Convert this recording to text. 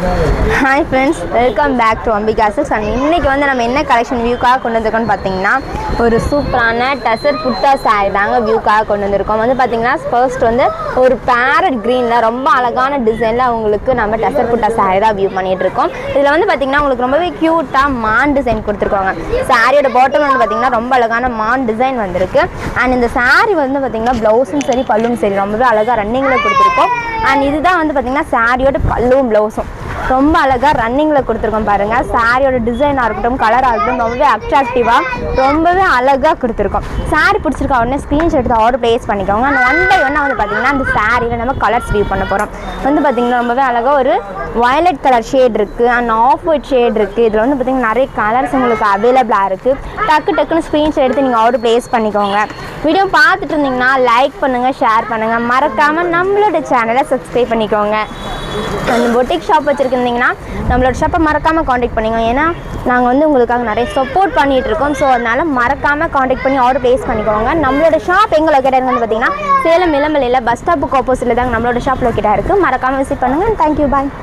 Hi friends, welcome back to Ambika Silks. And இன்னைக்கு வந்து நம்ம என்ன கலெக்ஷன் வியூக்காக கொண்டு வந்திருக்கோம்னு பார்த்தீங்கன்னா ஒரு சூப்பரான டசர் புட்டா saree தாங்க வியூக்காக கொண்டு வந்திருக்கோம். வந்து பார்த்தீங்கன்னா ஃபர்ஸ்ட் வந்து ஒரு பேரட் க்ரீனில் ரொம்ப அழகான டிசைனில் உங்களுக்கு நம்ம டசர் புட்டா saree தான் வியூ பண்ணிட்டு இருக்கோம். இதில் வந்து பார்த்தீங்கன்னா உங்களுக்கு ரொம்பவே க்யூட்டாக மான் டிசைன் கொடுத்துருக்காங்க. சாரியோட பாட்டம் வந்து பார்த்தீங்கன்னா ரொம்ப அழகான மான் டிசைன் வந்திருக்கு. அண்ட் இந்த saree வந்து பார்த்தீங்கன்னா ப்ளவுஸும் சரி பல்லும் சரி ரொம்பவே அழகாக ரன்னிங்கில் கொடுத்துருக்கோம். அண்ட் இதுதான் வந்து பார்த்தீங்கன்னா சாரியோட பல்லும் ப்ளவுஸும் ரொம்ப அழகாக ரன்னிங்கில் கொடுத்துருக்கோம் பாருங்கள். சாரியோட டிசைனாக இருக்கட்டும் கலராக இருக்கட்டும் ரொம்பவே அட்ராக்டிவாக ரொம்பவே அழகாக கொடுத்துருக்கோம். சாரீ பிடிச்சிருக்க உடனே ஸ்க்ரீன்ஷாட் எடுத்து ஆர்டர் ப்ளேஸ் பண்ணிக்கோங்க. அந்த ஒன் பை ஒன்னாக வந்து பார்த்திங்கன்னா அந்த சாரியில் நம்ம கலர்ஸ் வியூ பண்ண போகிறோம். வந்து பார்த்திங்கன்னா ரொம்பவே அழகாக ஒரு வயலட் கலர் ஷேட் இருக்குது அண்ட் ஆஃப் ஒயிட் ஷேட் இருக்குது. இதில் வந்து பார்த்திங்கன்னா நிறைய கலர்ஸ் உங்களுக்கு அவைலபிளாக இருக்குது. டக்குன்னு ஸ்க்ரீன்ஷாட் எடுத்து நீங்கள் ஆர்டர் ப்ளேஸ் பண்ணிக்கோங்க. வீடியோ பார்த்துட்டு இருந்தீங்கன்னா லைக் பண்ணுங்கள், ஷேர் பண்ணுங்கள், மறக்காமல் நம்மளோட சேனலை சப்ஸ்கிரைப் பண்ணிக்கோங்க. அந்த பொட்டிக் ஷாப் வச்சுருக்கீங்கன்னா நம்மளோட ஷாப்பை மறக்காமல் காண்டாக்ட் பண்ணிக்கோங்க. ஏன்னா நாங்கள் வந்து உங்களுக்காக நிறைய சப்போர்ட் பண்ணிகிட்டு இருக்கோம். ஸோ அதனால் மறக்காமல் காண்டாக்ட் பண்ணி ஆர்டர் ப்ளேஸ் பண்ணிக்கோங்க. நம்மளோட ஷாப் எங்கே லொக்கேட்டாக இருக்குன்னு பார்த்தீங்கன்னா சேலம் இளம்பலையில் பஸ் ஸ்டாப்புக்கு ஆப்போசிட்டில் தாங்க நம்மளோட ஷாப் லொக்கேட்டாக இருக்குது. மறக்காமல் விசிட் பண்ணுங்கள். தேங்க்யூ, பாய்.